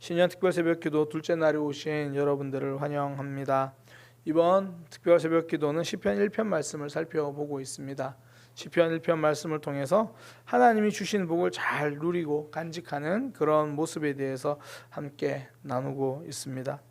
신년 특별 새벽기도 둘째 날에 오신 여러분들을 환영합니다. 이번 특별 새벽기도는 시편 1편 말씀을 살펴보고 있습니다. 시편 1편 말씀을 통해서 하나님이 주신 복을 잘 누리고 간직하는 그런 모습에 대해서 함께 나누고 있습니다.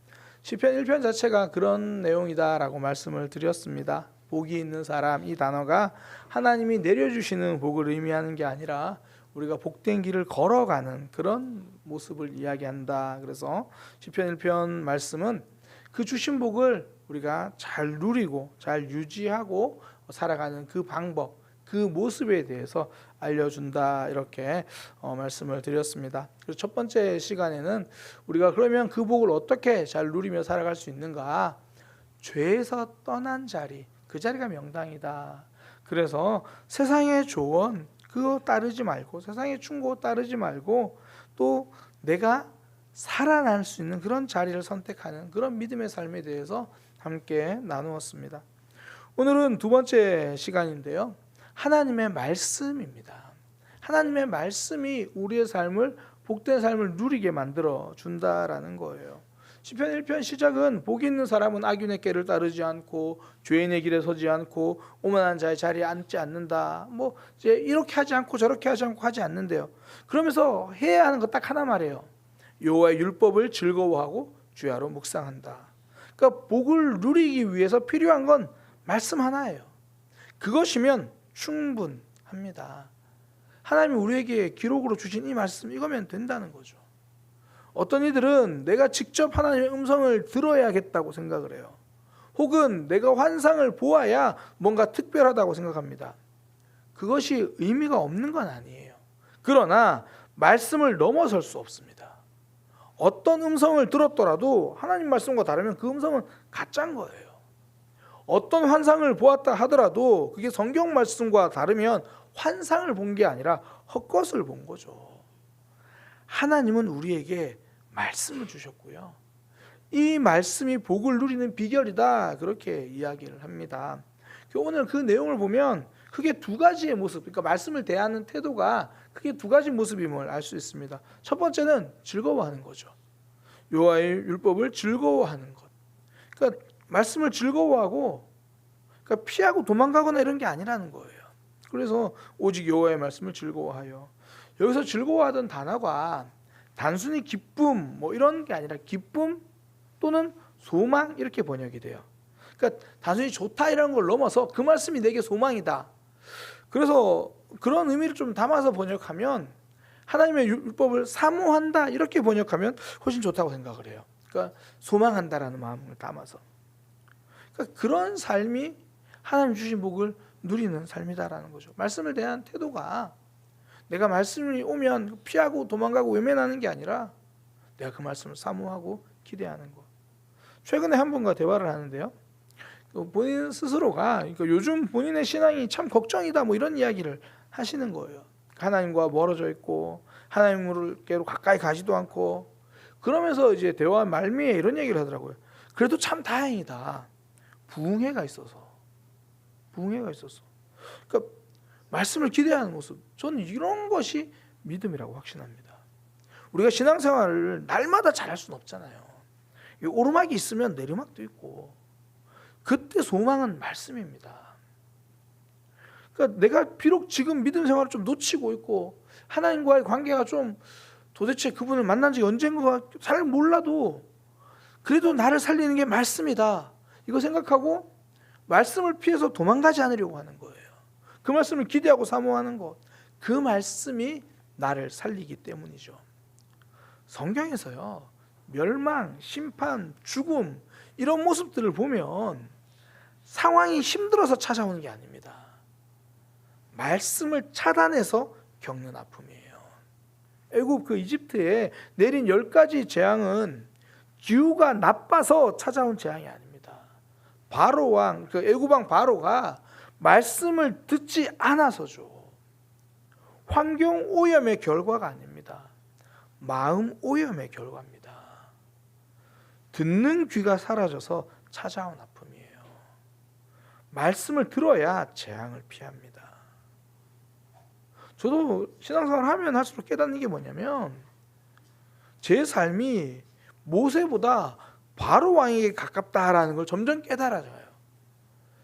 시편 1편 자체가 그런 내용이다라고 말씀을 드렸습니다. 복이 있는 사람, 이 단어가 하나님이 내려주시는 복을 의미하는 게 아니라 우리가 복된 길을 걸어가는 그런 모습을 이야기한다. 그래서 시편 1편 말씀은 그 주신 복을 우리가 잘 누리고 잘 유지하고 살아가는 그 방법, 그 모습에 대해서 알려준다, 이렇게 말씀을 드렸습니다. 그래서 첫 번째 시간에는 우리가 그러면 그 복을 어떻게 잘 누리며 살아갈 수 있는가? 죄에서 떠난 자리, 그 자리가 명당이다. 그래서 세상의 조언 그거 따르지 말고, 세상의 충고 따르지 말고, 또 내가 살아날 수 있는 그런 자리를 선택하는 그런 믿음의 삶에 대해서 함께 나누었습니다. 오늘은 두 번째 시간인데요, 하나님의 말씀입니다. 하나님의 말씀이 우리의 삶을, 복된 삶을 누리게 만들어 준다라는 거예요. 시편 1편 시작은 복이 있는 사람은 악인의 꾀를 따르지 않고 죄인의 길에 서지 않고 오만한 자의 자리에 앉지 않는다. 뭐 이제 이렇게 하지 않고 저렇게 하지 않고 하지 않는데요. 그러면서 해야 하는 거 딱 하나 말이에요. 여호와의 율법을 즐거워하고 주야로 묵상한다. 그러니까 복을 누리기 위해서 필요한 건 말씀 하나예요. 그것이면 충분합니다. 하나님이 우리에게 기록으로 주신 이 말씀, 이거면 된다는 거죠. 어떤 이들은 내가 직접 하나님의 음성을 들어야겠다고 생각을 해요. 혹은 내가 환상을 보아야 뭔가 특별하다고 생각합니다. 그것이 의미가 없는 건 아니에요. 그러나 말씀을 넘어설 수 없습니다. 어떤 음성을 들었더라도 하나님 말씀과 다르면 그 음성은 가짜인 거예요. 어떤 환상을 보았다 하더라도 그게 성경 말씀과 다르면 환상을 본 게 아니라 헛것을 본 거죠. 하나님은 우리에게 말씀을 주셨고요, 이 말씀이 복을 누리는 비결이다, 그렇게 이야기를 합니다. 오늘 그 내용을 보면 크게 두 가지의 모습, 그러니까 말씀을 대하는 태도가 크게 두 가지 모습임을 알 수 있습니다. 첫 번째는 즐거워하는 거죠. 여호와의 율법을 즐거워하는 것. 그러니까 말씀을 즐거워하고, 그러니까 피하고 도망가거나 이런 게 아니라는 거예요. 그래서 오직 여호와의 말씀을 즐거워하여. 여기서 즐거워하던 단어가 단순히 기쁨 뭐 이런 게 아니라 기쁨 또는 소망, 이렇게 번역이 돼요. 그러니까 단순히 좋다 이런 걸 넘어서 그 말씀이 내게 소망이다. 그래서 그런 의미를 좀 담아서 번역하면 하나님의 율법을 사모한다, 이렇게 번역하면 훨씬 좋다고 생각을 해요. 그러니까 소망한다라는 마음을 담아서. 그러니까 그런 삶이 하나님 주신 복을 누리는 삶이다라는 거죠. 말씀을 대한 태도가 내가 말씀이 오면 피하고 도망가고 외면하는 게 아니라 내가 그 말씀을 사모하고 기대하는 것. 최근에 한 분과 대화를 하는데요, 본인 스스로가, 그러니까 요즘 본인의 신앙이 참 걱정이다, 뭐 이런 이야기를 하시는 거예요. 하나님과 멀어져 있고 하나님께로 가까이 가지도 않고, 그러면서 이제 대화 말미에 이런 얘기를 하더라고요. 그래도 참 다행이다, 부흥회가 있어서. 그러니까 말씀을 기대하는 모습, 저는 이런 것이 믿음이라고 확신합니다. 우리가 신앙생활을 날마다 잘할 수는 없잖아요. 오르막이 있으면 내리막도 있고, 그때 소망은 말씀입니다. 그러니까 내가 비록 지금 믿음 생활을 좀 놓치고 있고 하나님과의 관계가 좀 도대체 그분을 만난 지 언젠가 잘 몰라도 그래도 나를 살리는 게 말씀이다, 이거 생각하고 말씀을 피해서 도망가지 않으려고 하는 거예요. 그 말씀을 기대하고 사모하는 것, 그 말씀이 나를 살리기 때문이죠. 성경에서요, 멸망, 심판, 죽음 이런 모습들을 보면 상황이 힘들어서 찾아오는 게 아닙니다. 말씀을 차단해서 겪는 아픔이에요. 애굽 그 이집트에 내린 10가지 재앙은 기후가 나빠서 찾아온 재앙이 아닙니다. 바로 왕, 그 애굽 왕 바로가 말씀을 듣지 않아서죠. 환경 오염의 결과가 아닙니다. 마음 오염의 결과입니다. 듣는 귀가 사라져서 찾아온 아픔이에요. 말씀을 들어야 재앙을 피합니다. 저도 신앙생활 하면 할수록 깨닫는 게 뭐냐면 제 삶이 모세보다 바로 왕에게 가깝다라는 걸 점점 깨달아져요.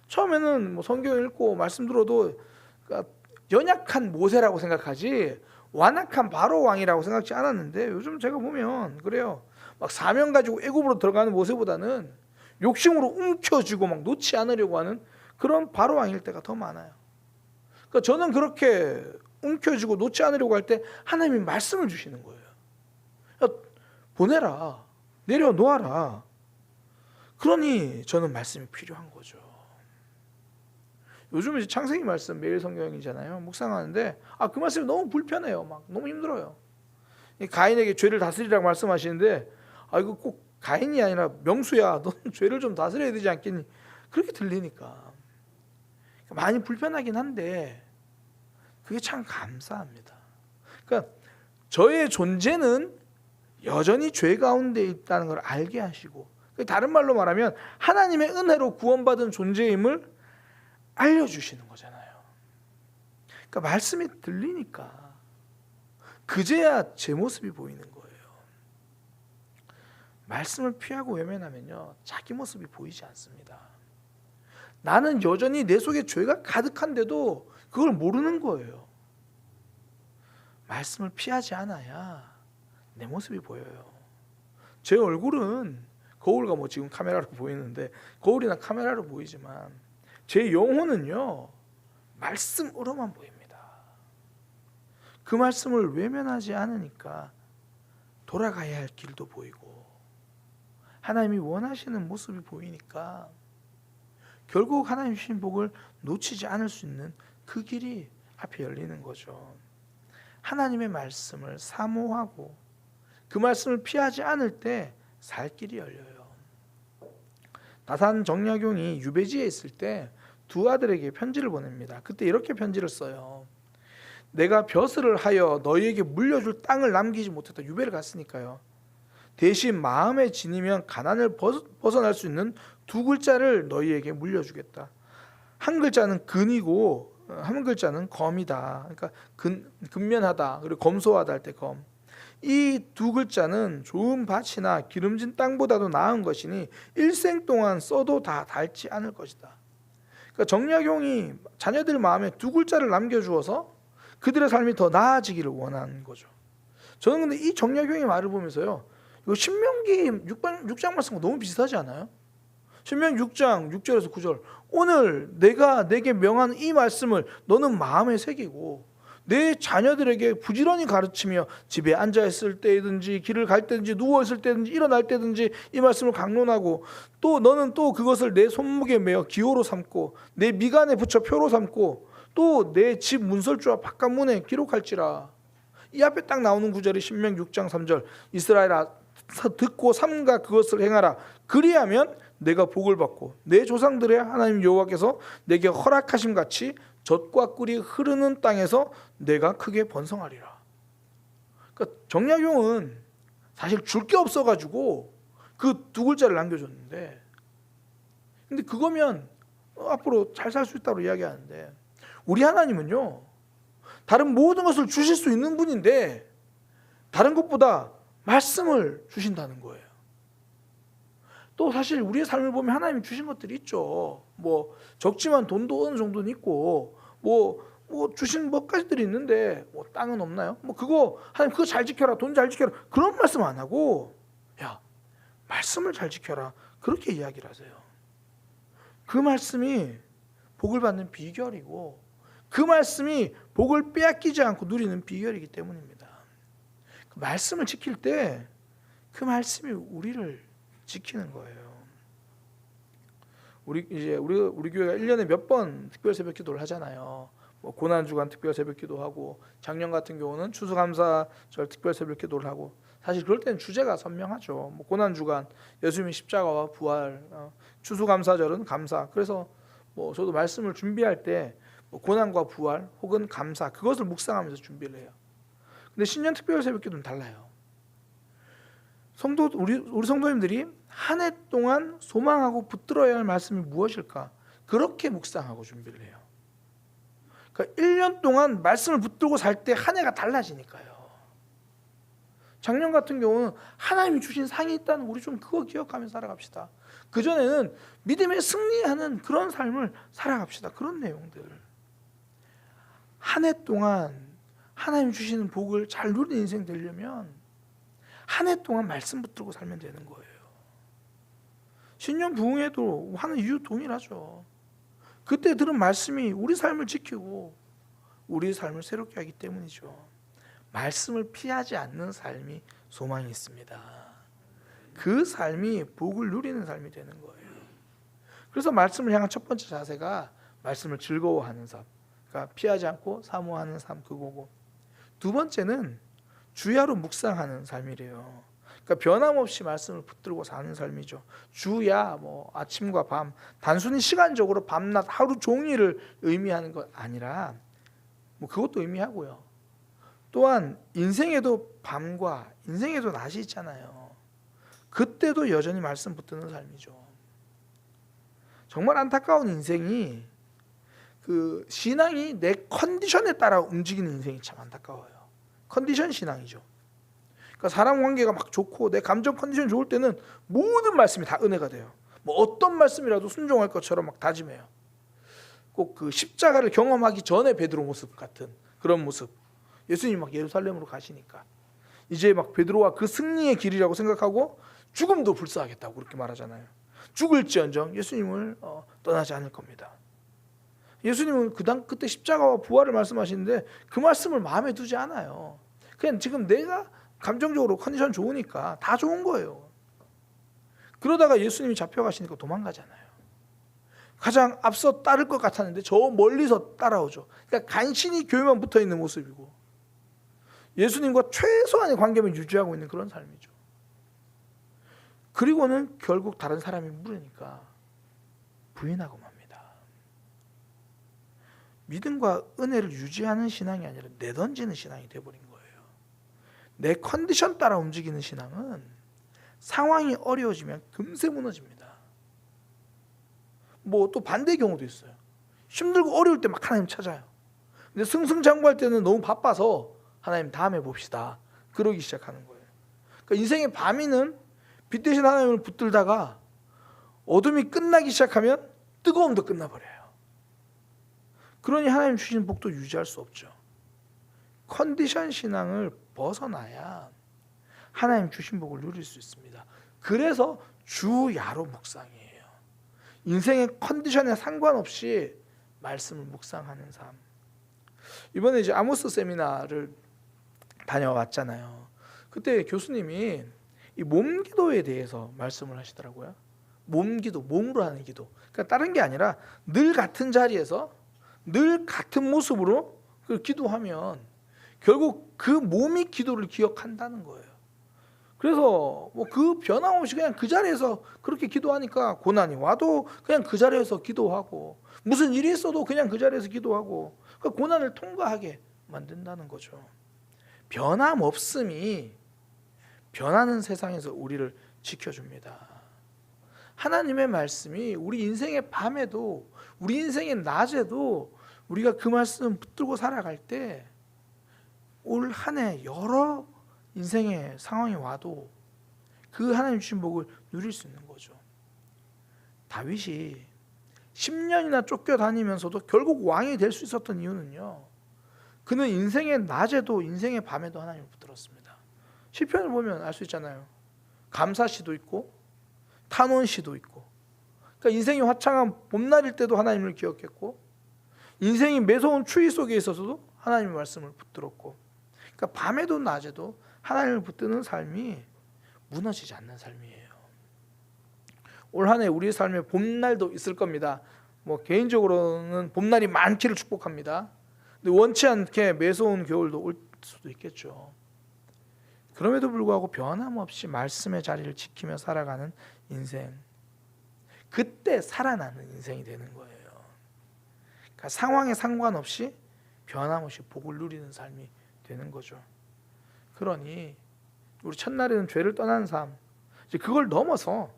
처음에는 뭐 성경 읽고 말씀 들어도 연약한 모세라고 생각하지 완악한 바로 왕이라고 생각지 않았는데, 요즘 제가 보면 그래요. 막 사명 가지고 애굽으로 들어가는 모세보다는 욕심으로 움켜쥐고 막 놓지 않으려고 하는 그런 바로 왕일 때가 더 많아요. 그러니까 저는 그렇게 움켜쥐고 놓지 않으려고 할 때 하나님이 말씀을 주시는 거예요. 야, 보내라, 내려놓아라. 그러니 저는 말씀이 필요한 거죠. 요즘 이제 창세기 말씀 매일 성경이잖아요. 묵상하는데 그 말씀이 너무 불편해요. 막 너무 힘들어요. 가인에게 죄를 다스리라고 말씀하시는데 이거 꼭 가인이 아니라 명수야, 너는 죄를 좀 다스려야 되지 않겠니? 그렇게 들리니까 많이 불편하긴 한데 그게 참 감사합니다. 그러니까 저의 존재는 여전히 죄 가운데 있다는 걸 알게 하시고, 다른 말로 말하면 하나님의 은혜로 구원받은 존재임을 알려주시는 거잖아요. 그러니까 말씀이 들리니까 그제야 제 모습이 보이는 거예요. 말씀을 피하고 외면하면요, 자기 모습이 보이지 않습니다. 나는 여전히 내 속에 죄가 가득한데도 그걸 모르는 거예요. 말씀을 피하지 않아야 내 모습이 보여요. 제 얼굴은 거울과 뭐 지금 카메라로 보이는데 거울이나 카메라로 보이지만 제 영혼은요, 말씀으로만 보입니다. 그 말씀을 외면하지 않으니까 돌아가야 할 길도 보이고 하나님이 원하시는 모습이 보이니까 결국 하나님 주신 복을 놓치지 않을 수 있는 그 길이 앞에 열리는 거죠. 하나님의 말씀을 사모하고 그 말씀을 피하지 않을 때 살 길이 열려요. 나단 정약용이 유배지에 있을 때 두 아들에게 편지를 보냅니다. 그때 이렇게 편지를 써요. 내가 벼슬을 하여 너희에게 물려줄 땅을 남기지 못했다. 유배를 갔으니까요. 대신 마음에 지니면 가난을 벗어날 수 있는 두 글자를 너희에게 물려주겠다. 한 글자는 근이고 한 글자는 검이다. 그러니까 근면하다, 그리고 검소하다 할 때 검. 이 두 글자는 좋은 밭이나 기름진 땅보다도 나은 것이니 일생 동안 써도 다 닳지 않을 것이다. 그러니까 정약용이 자녀들 마음에 두 글자를 남겨주어서 그들의 삶이 더 나아지기를 원하는 거죠. 저는 근데 이 정약용의 말을 보면서요, 이거 신명기 6장 말씀과 너무 비슷하지 않아요? 신명기 6장 6절에서 9절, 오늘 내가 내게 명한 이 말씀을 너는 마음에 새기고 내 자녀들에게 부지런히 가르치며 집에 앉아 있을 때든지 길을 갈 때든지 누워 있을 때든지 일어날 때든지 이 말씀을 강론하고, 또 너는 또 그것을 내 손목에 매어 기호로 삼고 내 미간에 붙여 표로 삼고 또 내 집 문설주와 바깥문에 기록할지라. 이 앞에 딱 나오는 구절이 신명기 6장 3절, 이스라엘아 듣고 삼가 그것을 행하라. 그리하면 내가 복을 받고 내 조상들의 하나님 여호와께서 내게 허락하심 같이 젖과 꿀이 흐르는 땅에서 내가 크게 번성하리라. 그러니까 정약용은 사실 줄 게 없어가지고 그 두 글자를 남겨줬는데, 근데 그거면 앞으로 잘 살 수 있다고 이야기하는데, 우리 하나님은요, 다른 모든 것을 주실 수 있는 분인데 다른 것보다 말씀을 주신다는 거예요. 또 사실 우리의 삶을 보면 하나님이 주신 것들이 있죠. 뭐 적지만 돈도 어느 정도는 있고 뭐 주신 몇 가지들이 있는데 뭐 땅은 없나요? 뭐 그거 하나님 그거 잘 지켜라, 돈 잘 지켜라, 그런 말씀 안 하고 야 말씀을 잘 지켜라, 그렇게 이야기를 하세요. 그 말씀이 복을 받는 비결이고 그 말씀이 복을 빼앗기지 않고 누리는 비결이기 때문입니다. 그 말씀을 지킬 때 그 말씀이 우리를 지키는 거예요. 우리 교회가 1년에 몇 번 특별 새벽 기도를 하잖아요. 뭐 고난 주간 특별 새벽 기도하고, 작년 같은 경우는 추수감사절 특별 새벽 기도를 하고, 사실 그럴 때는 주제가 선명하죠. 뭐 고난 주간 예수님의 십자가와 부활, 추수감사절은 감사. 그래서 뭐 저도 말씀을 준비할 때 뭐 고난과 부활 혹은 감사, 그것을 묵상하면서 준비를 해요. 근데 신년 특별 새벽 기도는 달라요. 우리 성도님들이 한 해 동안 소망하고 붙들어야 할 말씀이 무엇일까? 그렇게 묵상하고 준비를 해요. 그러니까 1년 동안 말씀을 붙들고 살 때 한 해가 달라지니까요. 작년 같은 경우는 하나님이 주신 상이 있다는 우리 좀 그거 기억하면서 살아갑시다. 그전에는 믿음에 승리하는 그런 삶을 살아갑시다. 그런 내용들. 한 해 동안 하나님 주시는 복을 잘 누리는 인생 되려면 한 해 동안 말씀 붙들고 살면 되는 거예요. 신년 부흥회도 하는 이유 동일하죠. 그때 들은 말씀이 우리 삶을 지키고 우리 삶을 새롭게 하기 때문이죠. 말씀을 피하지 않는 삶이 소망이 있습니다. 그 삶이 복을 누리는 삶이 되는 거예요. 그래서 말씀을 향한 첫 번째 자세가 말씀을 즐거워하는 삶, 그러니까 피하지 않고 사모하는 삶, 그거고, 두 번째는 주야로 묵상하는 삶이래요. 그러니까 변함없이 말씀을 붙들고 사는 삶이죠. 주야, 뭐 아침과 밤, 단순히 시간적으로 밤낮 하루 종일을 의미하는 것 아니라 뭐 그것도 의미하고요. 또한 인생에도 밤과 인생에도 낮이 있잖아요. 그때도 여전히 말씀 붙드는 삶이죠. 정말 안타까운 인생이 그 신앙이 내 컨디션에 따라 움직이는 인생이 참 안타까워요. 컨디션 신앙이죠. 그러니까 사람 관계가 막 좋고 내 감정 컨디션 좋을 때는 모든 말씀이 다 은혜가 돼요. 뭐 어떤 말씀이라도 순종할 것처럼 막 다짐해요. 꼭 그 십자가를 경험하기 전에 베드로 모습 같은 그런 모습. 예수님이 막 예루살렘으로 가시니까 이제 막 베드로와 그 승리의 길이라고 생각하고 죽음도 불사하겠다고 그렇게 말하잖아요. 죽을지언정 예수님을 떠나지 않을 겁니다. 예수님은 그때 십자가와 부활을 말씀하시는데 그 말씀을 마음에 두지 않아요. 그냥 지금 내가 감정적으로 컨디션 좋으니까 다 좋은 거예요. 그러다가 예수님이 잡혀가시니까 도망가잖아요. 가장 앞서 따를 것 같았는데 저 멀리서 따라오죠. 그러니까 간신히 교회만 붙어있는 모습이고 예수님과 최소한의 관계만 유지하고 있는 그런 삶이죠. 그리고는 결국 다른 사람이 물으니까 부인하고 맙니다. 믿음과 은혜를 유지하는 신앙이 아니라 내던지는 신앙이 되어버린 거예요. 내 컨디션 따라 움직이는 신앙은 상황이 어려워지면 금세 무너집니다. 뭐 또 반대의 경우도 있어요. 힘들고 어려울 때 막 하나님 찾아요. 근데 승승장구할 때는 너무 바빠서 하나님 다음에 봅시다. 그러기 시작하는 거예요. 그러니까 인생의 밤이는 빛 대신 하나님을 붙들다가 어둠이 끝나기 시작하면 뜨거움도 끝나버려요. 그러니 하나님 주신 복도 유지할 수 없죠. 컨디션 신앙을 벗어나야 하나님 주신 복을 누릴 수 있습니다. 그래서 주야로 묵상이에요. 인생의 컨디션에 상관없이 말씀을 묵상하는 삶. 이번에 이제 아모스 세미나를 다녀왔잖아요. 그때 교수님이 이 몸기도에 대해서 말씀을 하시더라고요. 몸기도, 몸으로 하는 기도. 그러니까 다른 게 아니라 늘 같은 자리에서 늘 같은 모습으로 기도하면 결국 그 몸이 기도를 기억한다는 거예요. 그래서 뭐 그 변함없이 그냥 그 자리에서 그렇게 기도하니까 고난이 와도 그냥 그 자리에서 기도하고 무슨 일이 있어도 그냥 그 자리에서 기도하고 그 고난을 통과하게 만든다는 거죠. 변함없음이 변하는 세상에서 우리를 지켜줍니다. 하나님의 말씀이 우리 인생의 밤에도 우리 인생의 낮에도 우리가 그 말씀 붙들고 살아갈 때 올 한 해 여러 인생의 상황이 와도 그 하나님 주신 복을 누릴 수 있는 거죠. 다윗이 10년이나 쫓겨다니면서도 결국 왕이 될 수 있었던 이유는요, 그는 인생의 낮에도 인생의 밤에도 하나님을 붙들었습니다. 시편을 보면 알 수 있잖아요. 감사시도 있고 탄원시도 있고, 그러니까 인생이 화창한 봄날일 때도 하나님을 기억했고 인생이 매서운 추위 속에 있어서도 하나님의 말씀을 붙들었고, 그러니까 밤에도 낮에도 하나님을 붙드는 삶이 무너지지 않는 삶이에요. 올 한 해 우리의 삶에 봄날도 있을 겁니다. 뭐 개인적으로는 봄날이 많기를 축복합니다. 근데 원치 않게 매서운 겨울도 올 수도 있겠죠. 그럼에도 불구하고 변함없이 말씀의 자리를 지키며 살아가는 인생, 그때 살아나는 인생이 되는 거예요. 그러니까 상황에 상관없이 변함없이 복을 누리는 삶이 되는 거죠. 그러니 우리 첫날에는 죄를 떠나는 삶, 이제 그걸 넘어서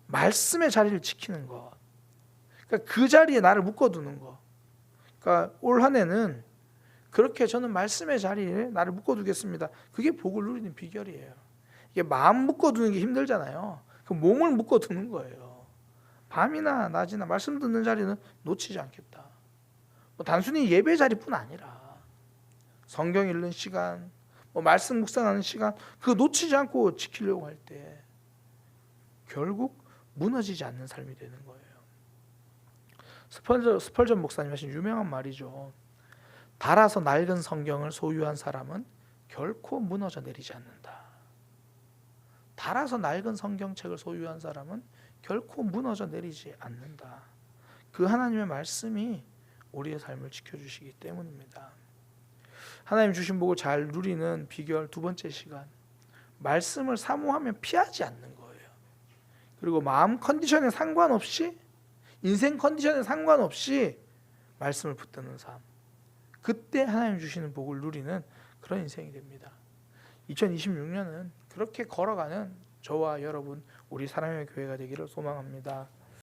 말씀의 자리를 지키는 것, 그러니까 그 자리에 나를 묶어두는 것. 그러니까 올 한 해는 그렇게 저는 말씀의 자리에 나를 묶어두겠습니다. 그게 복을 누리는 비결이에요. 이게 마음 묶어두는 게 힘들잖아요. 그 몸을 묶어두는 거예요. 밤이나 낮이나 말씀 듣는 자리는 놓치지 않겠다. 뭐 단순히 예배 자리뿐 아니라 성경 읽는 시간, 뭐 말씀 묵상하는 시간, 그거 놓치지 않고 지키려고 할 때 결국 무너지지 않는 삶이 되는 거예요. 스펄전 목사님 하신 유명한 말이죠. 달아서 낡은 성경을 소유한 사람은 결코 무너져 내리지 않는다. 달아서 낡은 성경책을 소유한 사람은 결코 무너져 내리지 않는다. 그 하나님의 말씀이 우리의 삶을 지켜주시기 때문입니다. 하나님 주신 복을 잘 누리는 비결 두 번째 시간, 말씀을 사모하면 피하지 않는 거예요. 그리고 마음 컨디션에 상관없이, 인생 컨디션에 상관없이 말씀을 붙드는 삶, 그때 하나님 주시는 복을 누리는 그런 인생이 됩니다. 2026년은 그렇게 걸어가는 저와 여러분, 우리 사랑의 교회가 되기를 소망합니다.